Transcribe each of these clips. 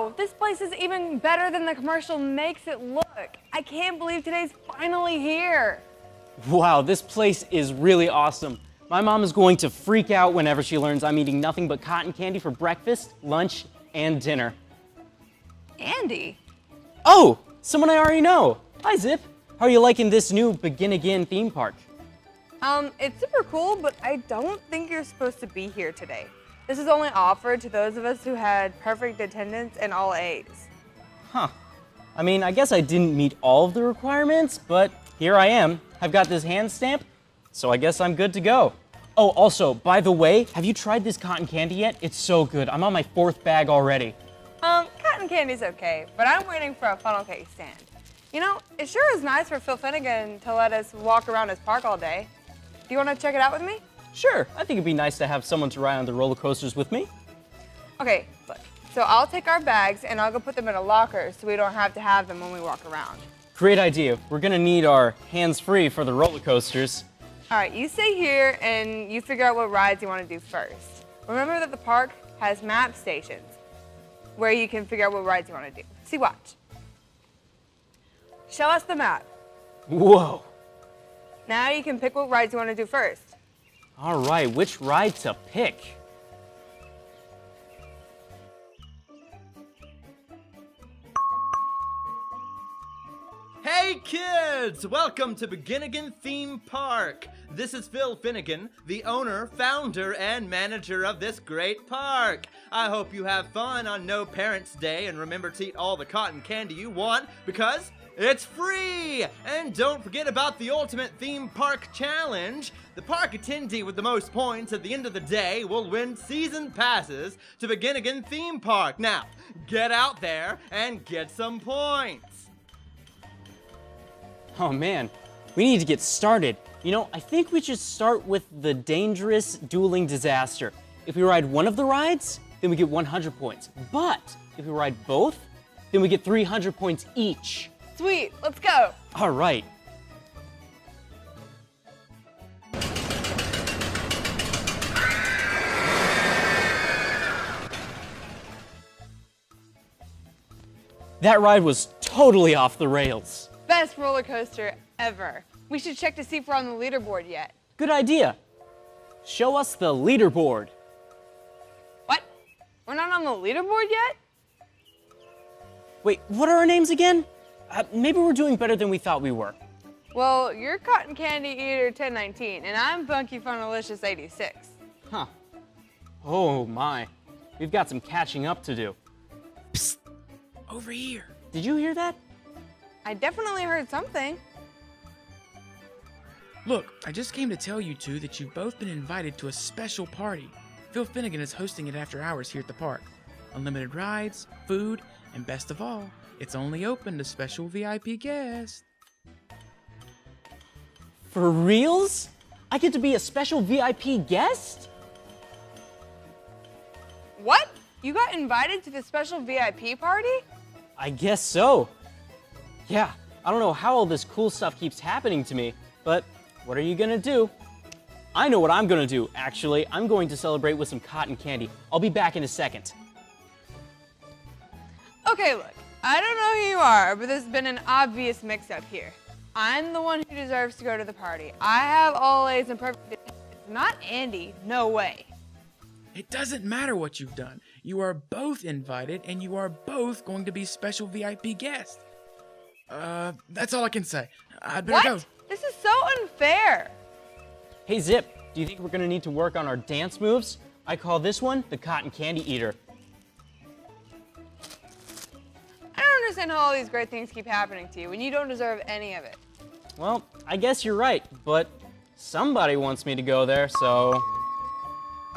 Wow, this place is even better than the commercial makes it look. I can't believe today's finally here. Wow, this place is really awesome. My mom is going to freak out whenever she learns I'm eating nothing but cotton candy for breakfast, lunch, and dinner. Andy? Oh, someone I already know. Hi, Zip. How are you liking this new Begin Again theme park? It's super cool, but I don't think you're supposed to be here today. This is only offered to those of us who had perfect attendance and all A's. Huh. I mean, I guess I didn't meet all of the requirements, but here I am. I've got this hand stamp, so I guess I'm good to go. Oh, also, by the way, have you tried this cotton candy yet? It's so good. I'm on my 4th bag already. Cotton candy's okay, but I'm waiting for a funnel cake stand. You know, it sure is nice for Phil Finnegan to let us walk around his park all day. Do you want to check it out with me? Sure, I think it'd be nice to have someone to ride on the roller coasters with me. Okay, look. So I'll take our bags and I'll go put them in a locker so we don't have to have them when we walk around. Great idea. We're gonna need our hands free for the roller coasters. All right, you stay here and you figure out what rides you want to do first. Remember that the park has map stations where you can figure out what rides you want to do. See, watch. Show us the map. Whoa. Now you can pick what rides you want to do first. All right, which ride to pick? Hey kids! Welcome to Begin Again Theme Park. This is Phil Finnegan, the owner, founder, and manager of this great park. I hope you have fun on No Parents' Day and remember to eat all the cotton candy you want because it's free! And don't forget about the Ultimate Theme Park Challenge. The park attendee with the most points at the end of the day will win season passes to Begin Again Theme Park. Now, get out there and get some points. Oh man, we need to get started. You know, I think we should start with the dangerous dueling disaster. If we ride one of the rides, then we get 100 points. But if we ride both, then we get 300 points each. Sweet, let's go. All right. That ride was totally off the rails. Best roller coaster ever. We should check to see if we're on the leaderboard yet. Good idea. Show us the leaderboard. What? We're not on the leaderboard yet? Wait, what are our names again? Maybe we're doing better than we thought we were. Well, you're Cotton Candy Eater 1019, and I'm Bunky Funnelicious 86. Huh. Oh my. We've got some catching up to do. Psst! Over here. Did you hear that? I definitely heard something. Look, I just came to tell you two that you've both been invited to a special party. Phil Finnegan is hosting it after hours here at the park. Unlimited rides, food, and best of all, it's only open to special VIP guests. For reals? I get to be a special VIP guest? What? You got invited to the special VIP party? I guess so. Yeah, I don't know how all this cool stuff keeps happening to me, but what are you gonna do? I know what I'm gonna do, actually. I'm going to celebrate with some cotton candy. I'll be back in a second. Okay, look, I don't know who you are, but there's been an obvious mix-up here. I'm the one who deserves to go to the party. I have all A's and perfect attendance, not Andy. No way. It doesn't matter what you've done. You are both invited, and you are both going to be special VIP guests. That's all I can say. I'd better What? go. This is so unfair. Hey Zip, do you think we're gonna need to work on our dance moves? I call this one the Cotton Candy Eater. I don't understand how all these great things keep happening to you when you don't deserve any of it. Well, I guess you're right, but somebody wants me to go there, so...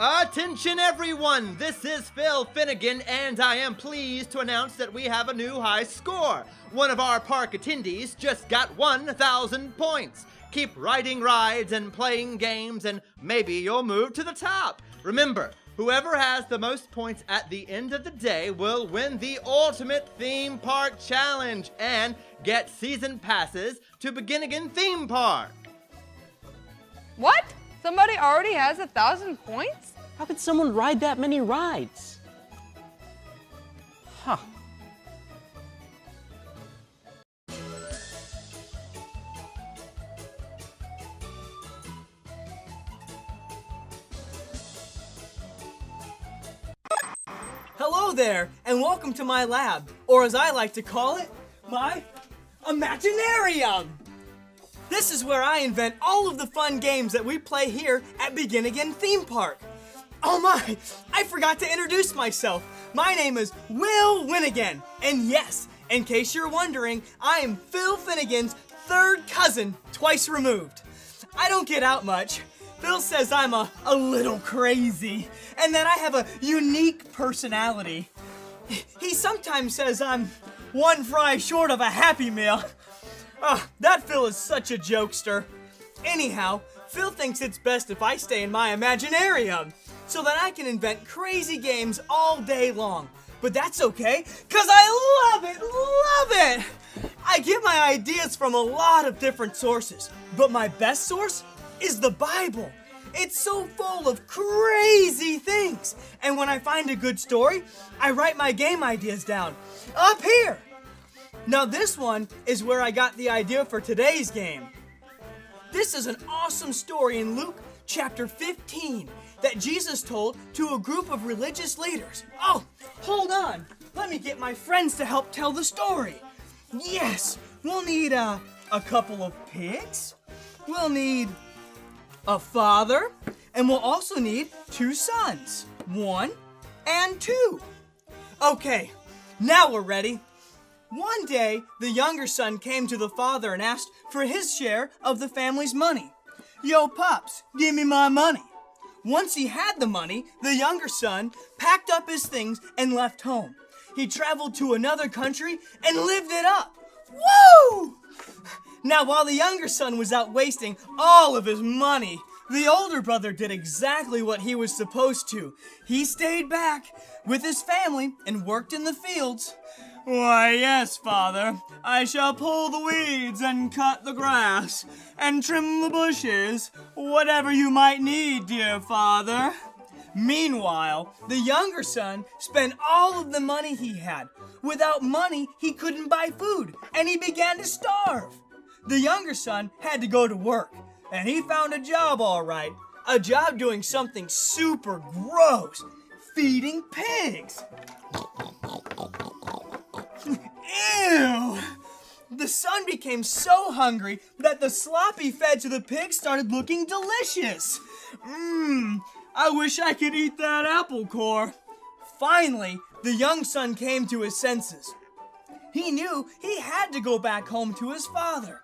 Attention everyone, this is Phil Finnegan and I am pleased to announce that we have a new high score. One of our park attendees just got 1,000 points. Keep riding rides and playing games and maybe you'll move to the top. Remember, whoever has the most points at the end of the day will win the Ultimate Theme Park Challenge and get season passes to Begin Again Theme Park. What? Somebody already has 1,000 points? How could someone ride that many rides? Huh. Hello there, and welcome to my lab, or as I like to call it, my Imaginarium! This is where I invent all of the fun games that we play here at Begin Again Theme Park. Oh my, I forgot to introduce myself. My name is Will Winnigan, and yes, in case you're wondering, I am Phil Finnegan's third cousin, twice removed. I don't get out much. Phil says I'm a little crazy, and that I have a unique personality. He sometimes says I'm one fry short of a Happy Meal. That Phil is such a jokester. Anyhow, Phil thinks it's best if I stay in my Imaginarium, so that I can invent crazy games all day long. But that's okay, cause I love it! I get my ideas from a lot of different sources, but my best source is the Bible. It's so full of crazy things. And when I find a good story, I write my game ideas down, up here. Now this one is where I got the idea for today's game. This is an awesome story in Luke chapter 15 that Jesus told to a group of religious leaders. Oh, hold on. Let me get my friends to help tell the story. Yes, we'll need a couple of pigs. We'll need a father, and we'll also need 2 sons, 1 and 2. Okay, now we're ready. One day, the younger son came to the father and asked for his share of the family's money. Yo, Pops, give me my money. Once he had the money, the younger son packed up his things and left home. He traveled to another country and lived it up. Woo! Now, while the younger son was out wasting all of his money, the older brother did exactly what he was supposed to. He stayed back with his family and worked in the fields. Why, yes, Father, I shall pull the weeds and cut the grass and trim the bushes, whatever you might need, dear Father. Meanwhile, the younger son spent all of the money he had. Without money, he couldn't buy food, and he began to starve. The younger son had to go to work, and he found a job all right. A job doing something super gross, feeding pigs. Ew! The son became so hungry that the slop he fed to the pigs started looking delicious. I wish I could eat that apple core. Finally, the young son came to his senses. He knew he had to go back home to his father.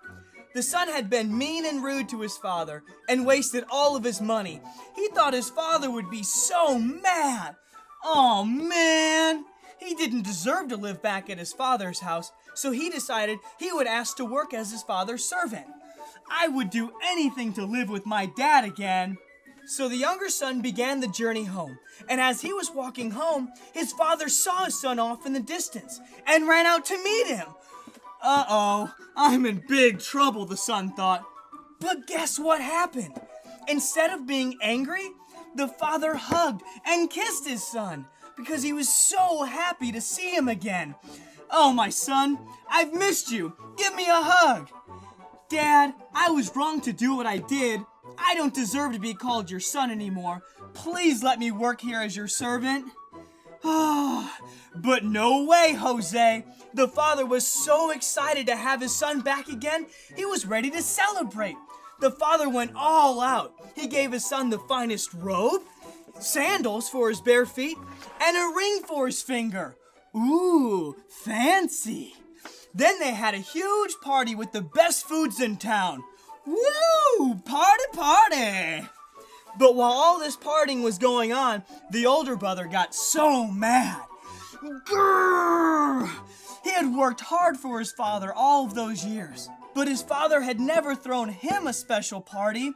The son had been mean and rude to his father and wasted all of his money. He thought his father would be so mad. Oh man! He didn't deserve to live back at his father's house, so he decided he would ask to work as his father's servant. I would do anything to live with my dad again. So the younger son began the journey home, and as he was walking home, his father saw his son off in the distance and ran out to meet him. Uh-oh, I'm in big trouble, the son thought. But guess what happened? Instead of being angry, the father hugged and kissed his son because he was so happy to see him again. Oh, my son, I've missed you. Give me a hug. Dad, I was wrong to do what I did. I don't deserve to be called your son anymore. Please let me work here as your servant. But no way, Jose. The father was so excited to have his son back again, he was ready to celebrate. The father went all out. He gave his son the finest robe, sandals for his bare feet, and a ring for his finger. Ooh, fancy. Then they had a huge party with the best foods in town. Woo! Party, party! But while all this partying was going on, the older brother got so mad. Grrr! He had worked hard for his father all of those years, but his father had never thrown him a special party.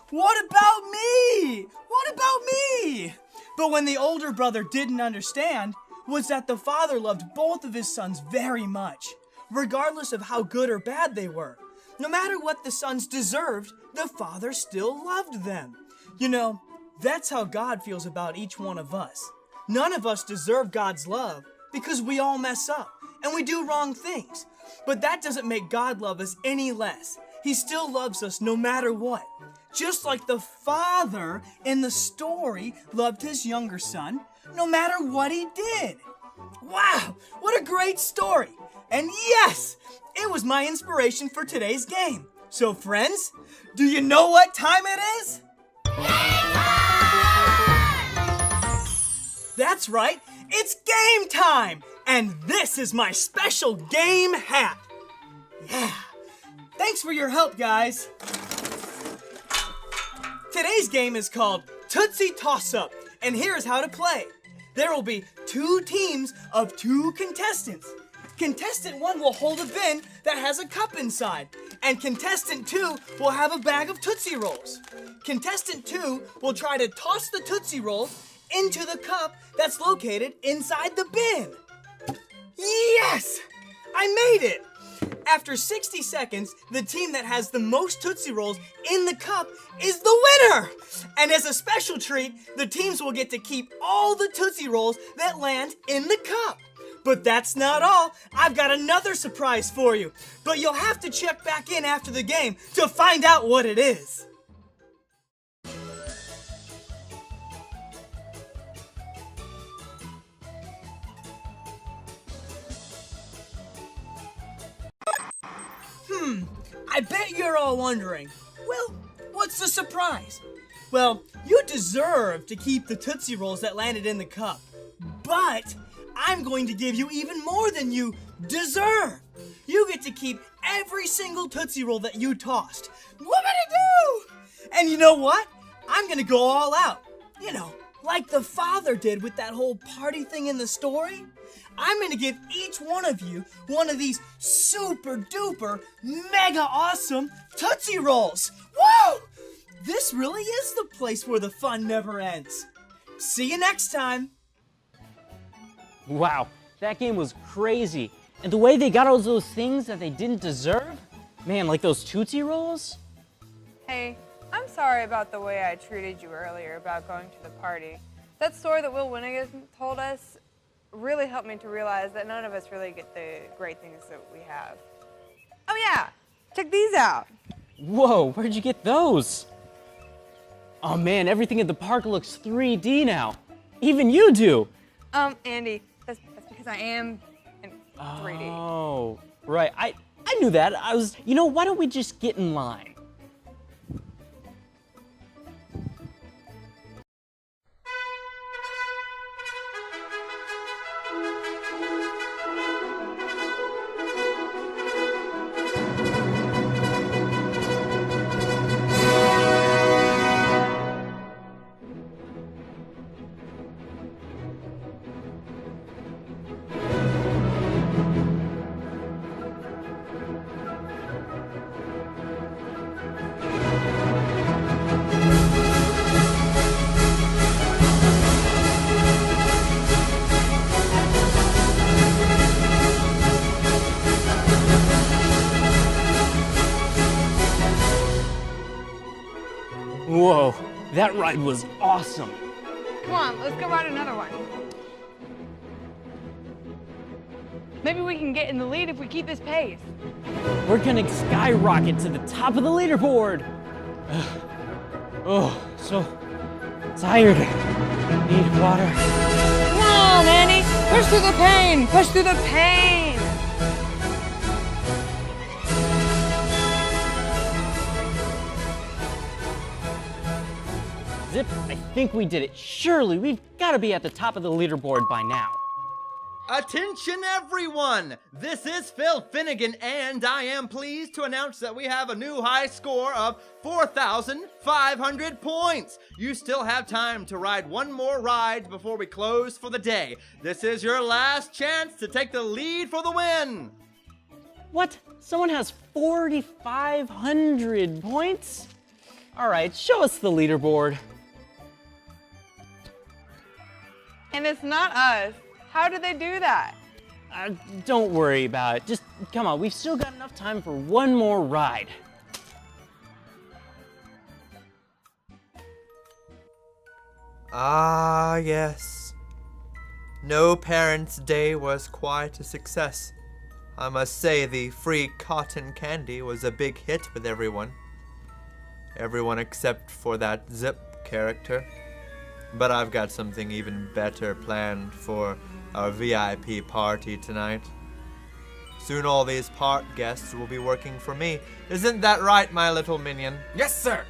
What about me? What about me? But when the older brother didn't understand was that the father loved both of his sons very much, regardless of how good or bad they were. No matter what the sons deserved, the father still loved them. You know, that's how God feels about each one of us. None of us deserve God's love because we all mess up and we do wrong things. But that doesn't make God love us any less. He still loves us no matter what. Just like the father in the story loved his younger son, no matter what he did. Wow, what a great story! And yes, it was my inspiration for today's game. So friends, do you know what time it is? That's right, it's game time! And this is my special game hat. Yeah, thanks for your help, guys. Today's game is called Tootsie Toss-Up, and here's how to play. There will be 2 teams of 2 contestants. Contestant 1 will hold a bin that has a cup inside, and contestant 2 will have a bag of Tootsie Rolls. Contestant 2 will try to toss the Tootsie Rolls into the cup that's located inside the bin. Yes! I made it! After 60 seconds, the team that has the most Tootsie Rolls in the cup is the winner! And as a special treat, the teams will get to keep all the Tootsie Rolls that land in the cup. But that's not all. I've got another surprise for you. But you'll have to check back in after the game to find out what it is. I bet you're all wondering, well, what's the surprise? Well, you deserve to keep the Tootsie Rolls that landed in the cup. But I'm going to give you even more than you deserve. You get to keep every single Tootsie Roll that you tossed. Whoop-a-doo! And you know what? I'm going to go all out. You know, like the father did with that whole party thing in the story. I'm going to give each one of you one of these super duper mega awesome Tootsie Rolls. Whoa! This really is the place where the fun never ends. See you next time. Wow, that game was crazy. And the way they got all those things that they didn't deserve? Man, like those Tootsie Rolls? Hey, I'm sorry about the way I treated you earlier about going to the party. That story that Will Winnigan told us really helped me to realize that none of us really get the great things that we have. Oh yeah, check these out. Whoa, where'd you get those? Oh man, everything at the park looks 3D now. Even you do. Andy, that's because I am in 3D. Oh, right. I knew that. Why don't we just get in line? Whoa, that ride was awesome. Come on, let's go ride another one. Maybe we can get in the lead if we keep this pace. We're gonna skyrocket to the top of the leaderboard. Oh, so tired. Need water. Come on, Andy, push through the pain, push through the pain. Zip, I think we did it. Surely, we've got to be at the top of the leaderboard by now. Attention everyone! This is Phil Finnegan and I am pleased to announce that we have a new high score of 4,500 points. You still have time to ride one more ride before we close for the day. This is your last chance to take the lead for the win. What? Someone has 4,500 points? All right, show us the leaderboard. And it's not us. How did they do that? Don't worry about it. Just come on, we've still got enough time for one more ride. Ah, yes. No Parents' Day was quite a success. I must say the free cotton candy was a big hit with everyone. Everyone except for that Zip character. But I've got something even better planned for our VIP party tonight. Soon all these park guests will be working for me. Isn't that right, my little minion? Yes, sir.